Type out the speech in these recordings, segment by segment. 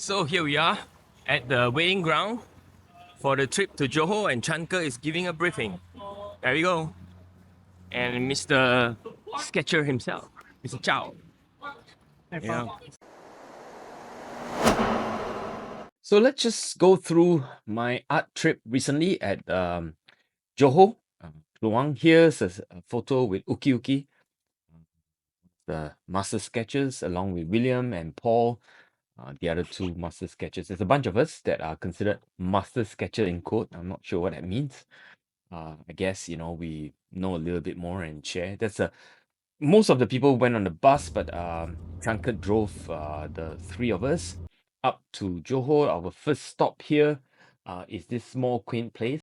So here we are at the waiting ground for the trip to Johor, and Chanka is giving a briefing. There we go. And Mr. Sketcher himself, Mr. Chow. Yeah. So let's just go through my art trip recently at Johor, Kluang. Here's a photo with Uki Uki, the master sketchers, along with William and Paul, the other two master sketchers. There's a bunch of us that are considered master sketcher in quote. I'm not sure what that means. I guess we know a little bit more and share. Most of the people went on the bus, but Changkat drove the three of us up to Johor. Our first stop here is this small quaint place.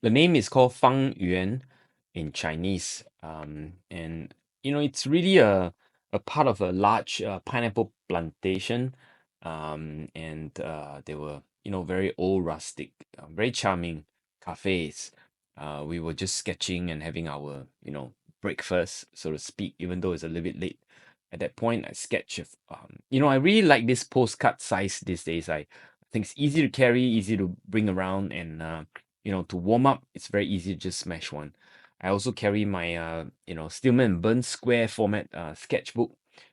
The name is called Fang Yuan in Chinese, and it's really a part of a large pineapple plantation, and they were very old, rustic, very charming cafes. We were just sketching and having our breakfast, so to speak, even though it's a little bit late. At that point, I sketch. I really like this postcard size these days. I think it's easy to carry, easy to bring around, and to warm up, it's very easy to just smash one. I also carry my Stillman and Burns square format sketchbook,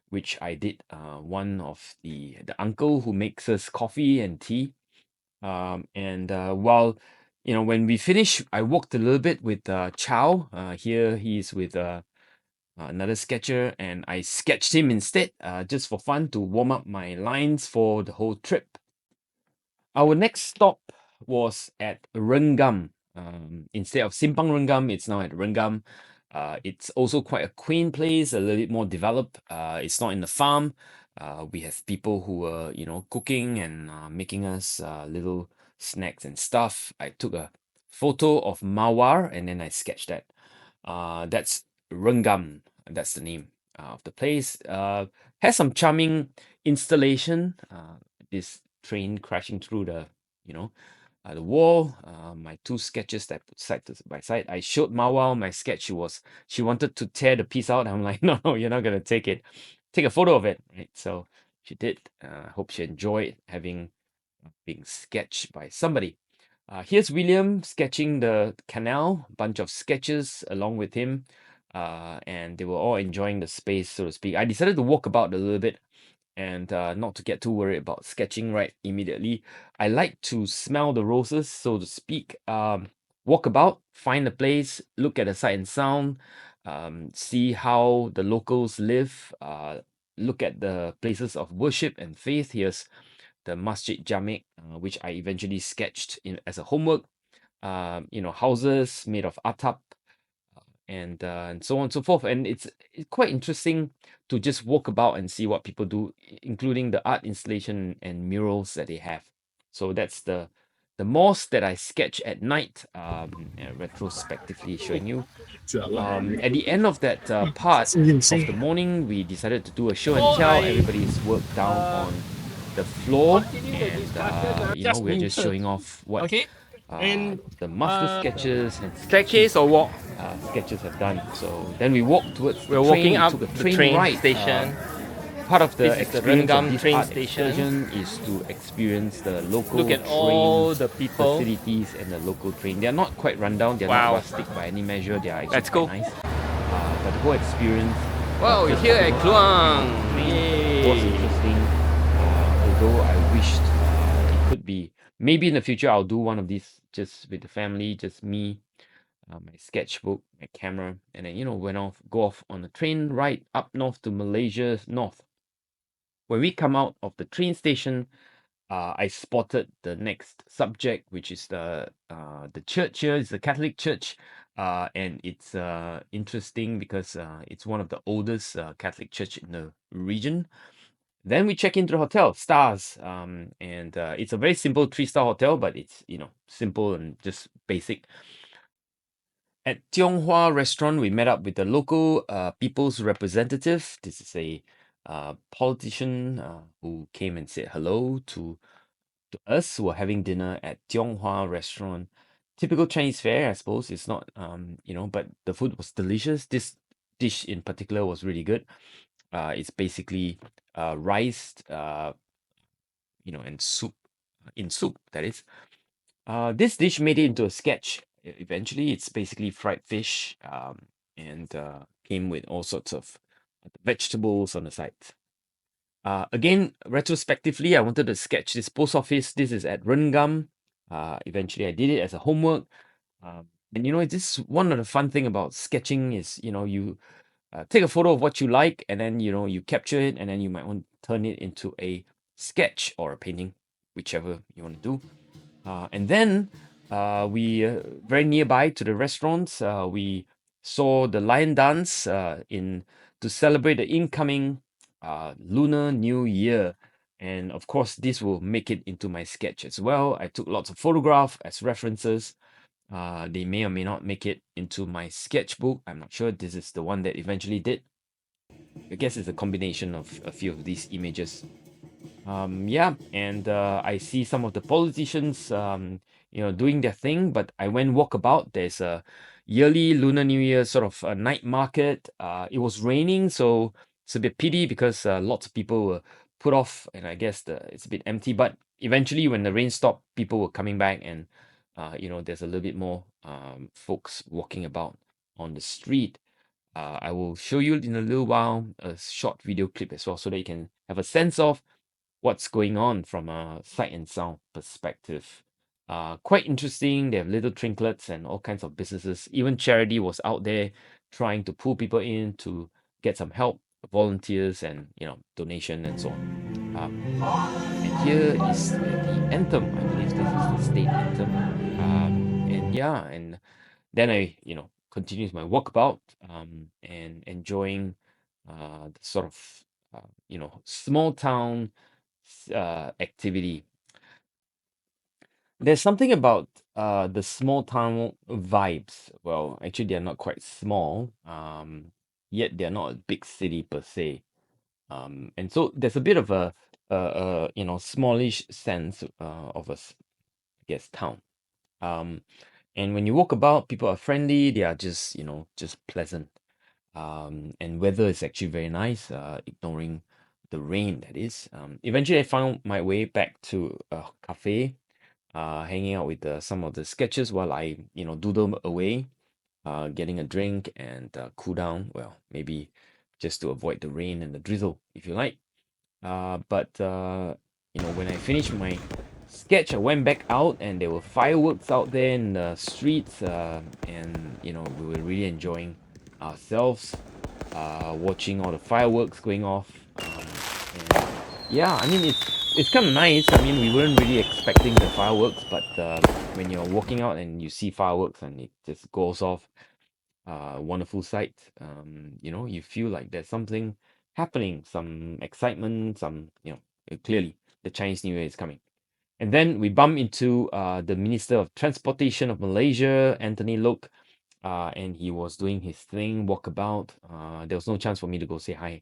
which I did one of the uncle who makes us coffee and tea. And while when we finished, I walked a little bit with Chow. Here he's with another sketcher, and I sketched him instead, just for fun to warm up my lines for the whole trip. Our next stop was at Renggam. Instead of Simpang Renggam, it's now at Renggam. It's also quite a quaint place, a little bit more developed. It's not in the farm. We have people who were, cooking and making us little snacks and stuff. I took a photo of Mawar and then I sketched that. That's Renggam. That's the name of the place. Has some charming installation. This train crashing through the wall. My two sketches that I put side by side. I showed Mawar my sketch. She wanted to tear the piece out. I'm like, no, you're not gonna take it. Take a photo of it, right? So she did. I hope she enjoyed having being sketched by somebody. Here's William sketching the canal. Bunch of sketches along with him, and they were all enjoying the space, so to speak. I decided to walk about a little bit and not to get too worried about sketching right immediately. I like to smell the roses, so to speak. Walk about, find a place, look at the sight and sound, see how the locals live, look at the places of worship and faith. Here's the Masjid Jamek, which I eventually sketched as a homework. Houses made of atap, and so on and so forth. And it's quite interesting to just walk about and see what people do, including the art installation and murals that they have. So that's the mosque that I sketch at night, retrospectively showing you. At the end of that part of the morning, we decided to do a show and tell. Everybody's worked down on the floor, and we're just showing off what the master sketches and Staircase or walk? sketches have done. So then we walked towards the We're train. walking We up took a the train train ride. station. Part of the This is the experience of Renggam this train art station. excursion is to experience the local Look at train all the people. facilities and the local train. They're not quite rundown. They're Wow. not rustic by any measure. They are actually Let's quite go. nice. But the whole experience. Wow, we're here at Kluang. Was Yay. interesting. Although I wished it could be. Maybe in the future I'll do one of these just with the family, just me, my sketchbook, my camera, and then go off on a train ride up north to Malaysia north. When we come out of the train station, I spotted the next subject, which is the church here. It's the Catholic church, and it's interesting because it's one of the oldest Catholic church in the region. Then we check into the hotel, Stars, and it's a very simple 3-star hotel, but it's simple and just basic. At Tianghua restaurant, we met up with the local people's representative. This is a politician who came and said hello to us who were having dinner at Tianghua restaurant. Typical Chinese fare, I suppose. It's not, but the food was delicious. This dish in particular was really good. It's basically rice, and soup, in soup, that is. This dish made it into a sketch. Eventually, it's basically fried fish, and came with all sorts of vegetables on the side. Again, retrospectively, I wanted to sketch this post office. This is at Renggam. Eventually, I did it as a homework. And this one of the fun thing about sketching is, you take a photo of what you like, and then you capture it, and then you might want to turn it into a sketch or a painting, whichever you want to do. And then we very nearby to the restaurants, we saw the lion dance in to celebrate the incoming Lunar New Year. And of course, this will make it into my sketch as well. I took lots of photographs as references. They may or may not make it into my sketchbook. I'm not sure. This is the one that eventually did. I guess it's a combination of a few of these images. Yeah, and I see some of the politicians, doing their thing, but I went walkabout. There's a yearly Lunar New Year sort of a night market. It was raining, so it's a bit pity because lots of people were put off, and I guess it's a bit empty. But eventually, when the rain stopped, people were coming back, and there's a little bit more folks walking about on the street. I will show you in a little while a short video clip as well, so that you can have a sense of what's going on from a sight and sound perspective. Quite interesting. They have little trinklets and all kinds of businesses. Even charity was out there trying to pull people in to get some help, volunteers, and donation and so on. And here is the anthem. I believe this is the state anthem. And yeah, and then I continued my walkabout, and enjoying the sort of small town activity. There's something about the small town vibes. Well, actually, they're not quite small, yet they're not a big city per se. And so there's a bit of a smallish sense of I guess, town. Um, and when you walk about, people are friendly. They are just pleasant. And weather is actually very nice, ignoring the rain, that is. Eventually, I found my way back to a cafe, hanging out with some of the sketches while I, doodle away, getting a drink and cool down. Well, maybe just to avoid the rain and the drizzle, if you like. But when I finished my sketch, I went back out and there were fireworks out there in the streets, and we were really enjoying ourselves, watching all the fireworks going off. And yeah, I mean it's kind of nice. I mean, we weren't really expecting the fireworks, but when you're walking out and you see fireworks and it just goes off, wonderful sight. You feel like there's something happening, some excitement, clearly the Chinese New Year is coming. And then we bump into the Minister of Transportation of Malaysia, Anthony Loke, and he was doing his thing, walkabout. There was no chance for me to go say hi,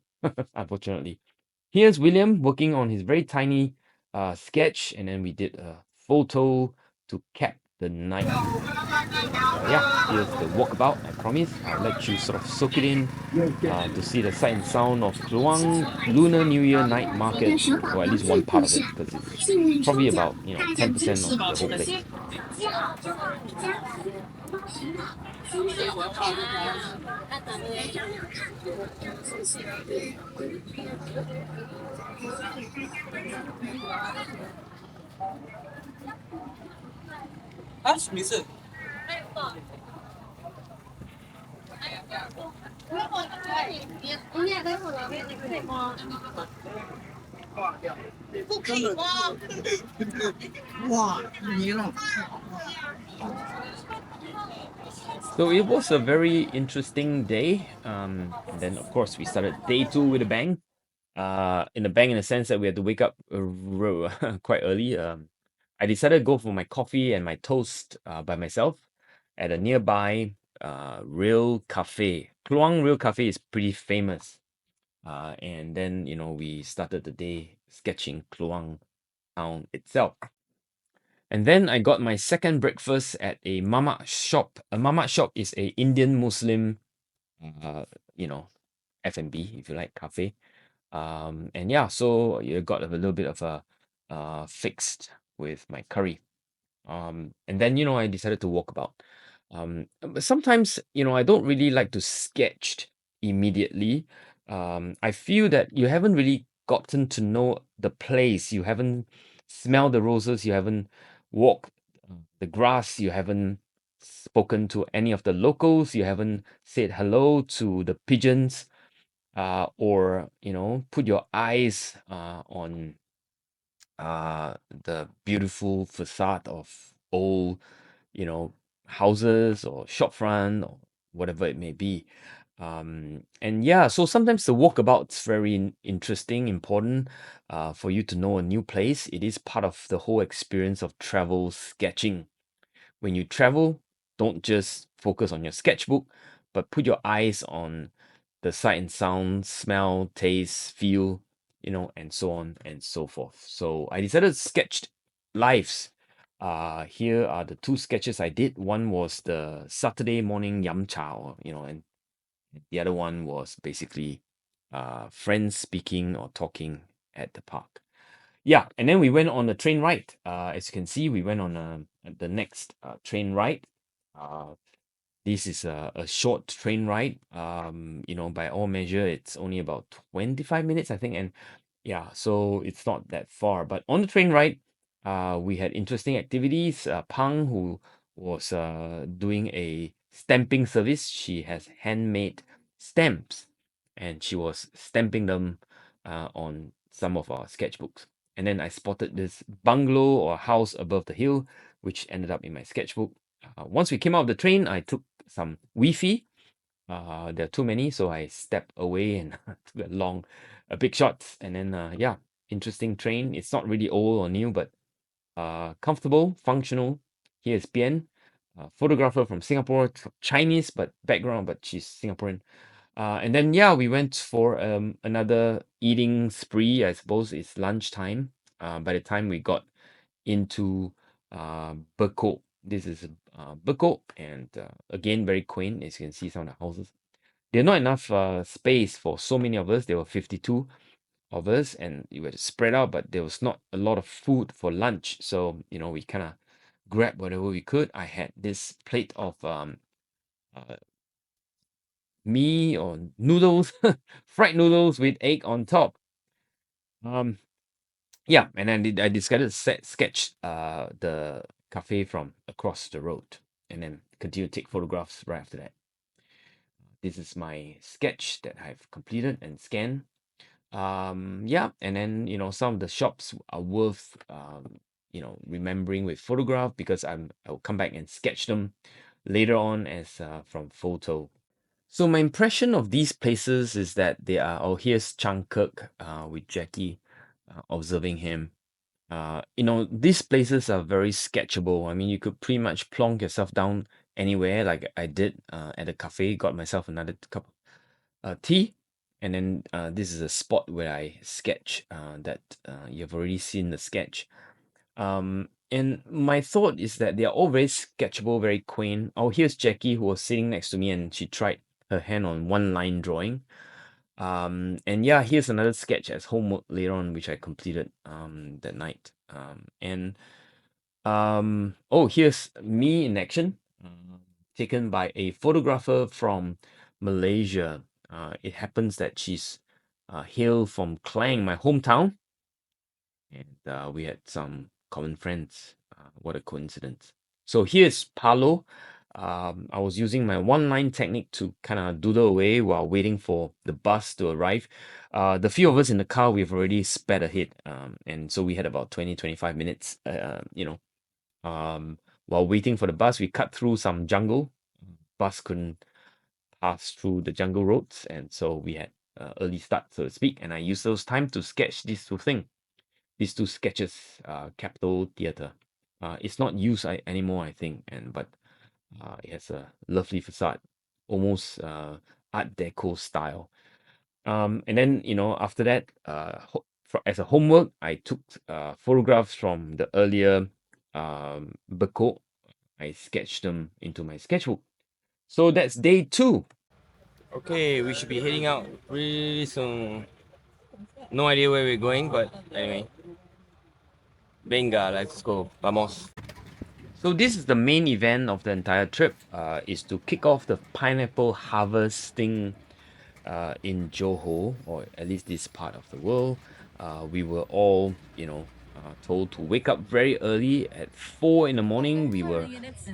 unfortunately. Here's William working on his very tiny sketch, and then we did a photo to cap the night. Yeah, here's the walkabout. I promise I'll let you sort of soak it in to see the sight and sound of Kluang Lunar New Year night market, or at least one part of it, because it's probably about 10% of the whole place. 啊，没事。不可以吗？哇，你了。So it was a very interesting day. And then of course we started day two with a bang. In a bang in the sense that we had to wake up quite early. I decided to go for my coffee and my toast by myself at a nearby Real Cafe. Kluang Real Cafe is pretty famous. And then we started the day sketching Kluang town itself. And then I got my second breakfast at a mama shop. A mama shop is a Indian Muslim, uh, you know, F&B, if you like, cafe. And yeah, so you got a little bit of a fixed with my curry. And then, I decided to walk about. But sometimes, I don't really like to sketch immediately. I feel that you haven't really gotten to know the place. You haven't smelled the roses. You haven't walked the grass. You haven't spoken to any of the locals. You haven't said hello to the pigeons, or, put your eyes on the beautiful facade of old, you know, houses or shopfront or whatever it may be. And yeah, so sometimes the walkabout's very interesting, important for you to know a new place. It is part of the whole experience of travel sketching. When you travel, don't just focus on your sketchbook, but put your eyes on the sight and sound, smell, taste, feel, and so on and so forth. So I decided to sketch lives. Here are the two sketches I did. One was the Saturday morning yam chow, and the other one was basically friends speaking or talking at the park. Yeah, and then we went on a train ride. As you can see, we went on the next train ride. Uh, this is a short train ride. By all measure, it's only about 25 minutes, I think. And yeah, so it's not that far. But on the train ride, we had interesting activities. Pang, who was doing a stamping service, she has handmade stamps, and she was stamping them on some of our sketchbooks. And then I spotted this bungalow or house above the hill, which ended up in my sketchbook. Once we came out of the train, I took some Wi-Fi. There are too many, so I stepped away and took a big shot. And then, yeah, interesting train. It's not really old or new, but comfortable, functional. Here's Bien, a photographer from Singapore, Chinese but background, but she's Singaporean. And then, yeah, we went for another eating spree. I suppose it's lunchtime. By the time we got into Bekok, this is Bekok, and again, very quaint, as you can see some of the houses. There are not enough space for so many of us. There were 52 of us, and we were spread out, but there was not a lot of food for lunch. So, we kind of grabbed whatever we could. I had this plate of uh, mee or noodles, fried noodles with egg on top. Um, yeah, and then I decided to sketch the cafe from across the road, and then continue to take photographs right after that. This is my sketch that I've completed and scanned. Yeah, and then some of the shops are worth remembering with photograph, because I'll come back and sketch them later on as from photo. So my impression of these places is that they are. Oh, here's Changkek with Jackie, observing him. These places are very sketchable. I mean, you could pretty much plonk yourself down anywhere, like I did at a cafe. Got myself another cup of tea, and then this is a spot where I sketch. That you've already seen the sketch. And my thought is that they are all very sketchable, very quaint. Oh, here's Jackie, who was sitting next to me, and she tried her hand on one line drawing. And yeah, here's another sketch as homework later on, which I completed that night. Oh, here's me in action, taken by a photographer from Malaysia. It happens that she's hail from Klang, my hometown, and we had some common friends. What a coincidence. So here's Palo. I was using my one line technique to kind of doodle away while waiting for the bus to arrive. The few of us in the car, we've already sped ahead. And so we had about 20-25 minutes, while waiting for the bus. We cut through some jungle. Bus couldn't pass through the jungle roads. And so we had early start, so to speak. And I used those time to sketch these two sketches, Capitol Theatre. It's not used anymore, I think, but it has a lovely facade, almost Art Deco style. And then after that, as a homework, I took photographs from the earlier Bekok. I sketched them into my sketchbook. So that's day 2. Okay, we should be heading out really soon. No idea where we're going, but anyway. Venga, let's go. Vamos. So this is the main event of the entire trip, is to kick off the pineapple harvesting in Johor, or at least this part of the world. We were all, told to wake up very early at 4 in the morning. We were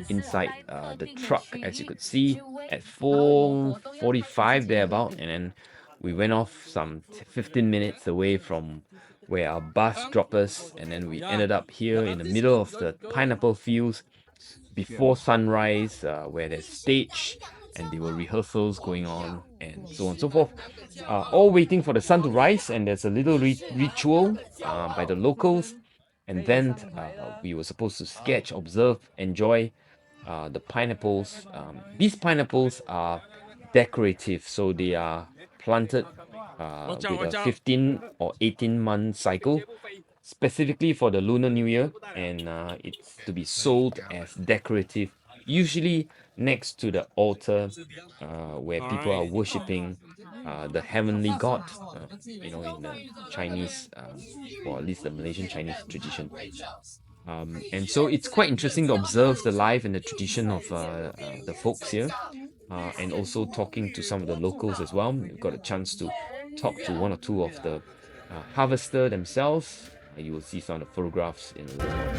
inside the truck, as you could see, at 4:45 thereabout, and then we went off some 15 minutes away from where our bus dropped us, and then we ended up here in the middle of the pineapple fields before sunrise, where there's stage and there were rehearsals going on and so on and so forth, all waiting for the sun to rise. And there's a little ritual by the locals, and then we were supposed to sketch, observe, enjoy the pineapples. These pineapples are decorative, so they are planted with a 15 or 18-month cycle, specifically for the Lunar New Year, and it's to be sold as decorative, usually next to the altar where people are worshipping the heavenly god, in the Chinese, or at least the Malaysian Chinese tradition. And so it's quite interesting to observe the life and the tradition of the folks here, and also talking to some of the locals as well. We've got a chance to talk to one or two of the harvester themselves. You will see some of the photographs in a little while.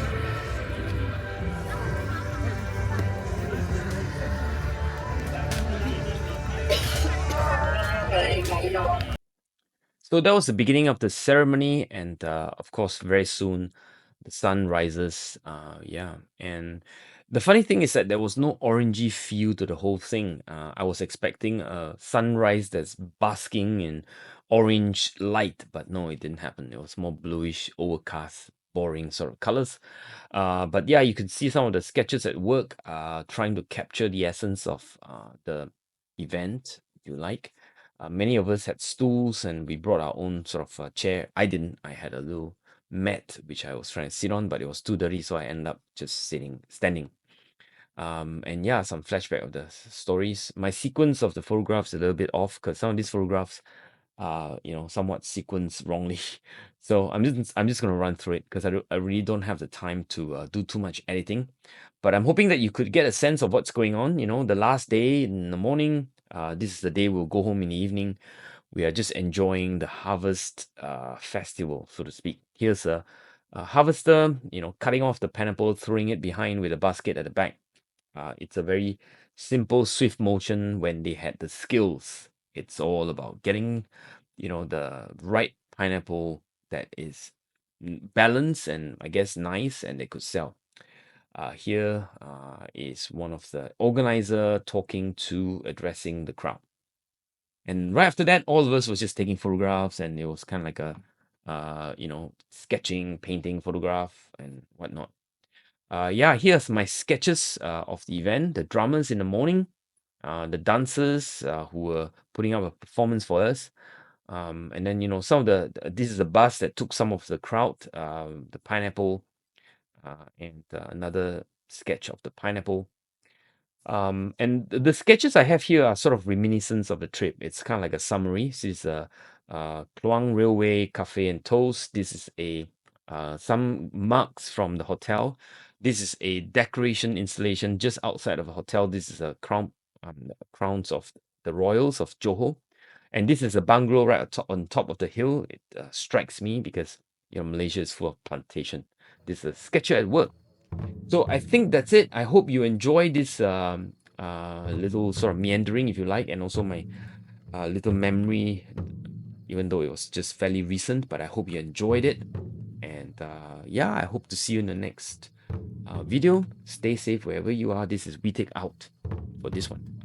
So that was the beginning of the ceremony, and of course, very soon the sun rises. Yeah, and the funny thing is that there was no orangey feel to the whole thing. I was expecting a sunrise that's basking in orange light, but no, it didn't happen. It was more bluish, overcast, boring sort of colors. But yeah, you could see some of the sketches at work, trying to capture the essence of the event, if you like. Many of us had stools, and we brought our own sort of chair. I didn't. I had a little mat which I was trying to sit on, but it was too dirty, so I ended up just standing. And yeah, some flashback of the stories. My sequence of the photographs is a little bit off because some of these photographs are, somewhat sequenced wrongly. So I'm just gonna run through it because I really don't have the time to do too much editing. But I'm hoping that you could get a sense of what's going on. The last day in the morning. This is the day we'll go home in the evening. We are just enjoying the harvest festival, so to speak. Here's a harvester, cutting off the pineapple, throwing it behind with a basket at the back. It's a very simple, swift motion when they had the skills. It's all about getting, the right pineapple that is balanced and I guess nice, and they could sell. Here is one of the organizer talking to addressing the crowd. And right after that, all of us was just taking photographs, and it was kind of like a, sketching, painting, photograph, and whatnot. Yeah, here's my sketches of the event. The drummers in the morning, the dancers who were putting up a performance for us. And then, some of this is a bus that took some of the crowd, the pineapple, and another sketch of the pineapple. And the sketches I have here are sort of reminiscence of the trip. It's kind of like a summary. This is a Kluang Railway Cafe and Toast. This is a some marks from the hotel. This is a decoration installation just outside of a hotel. This is a crowns of the royals of Johor, and this is a bungalow right on top of the hill. It strikes me because Malaysia is full of plantation. This is a sketcher at work. So I think that's it. I hope you enjoy this little sort of meandering, if you like, and also my little memory, even though it was just fairly recent. But I hope you enjoyed it. And yeah, I hope to see you in the next video. Stay safe wherever you are. This is We Take Out for this one.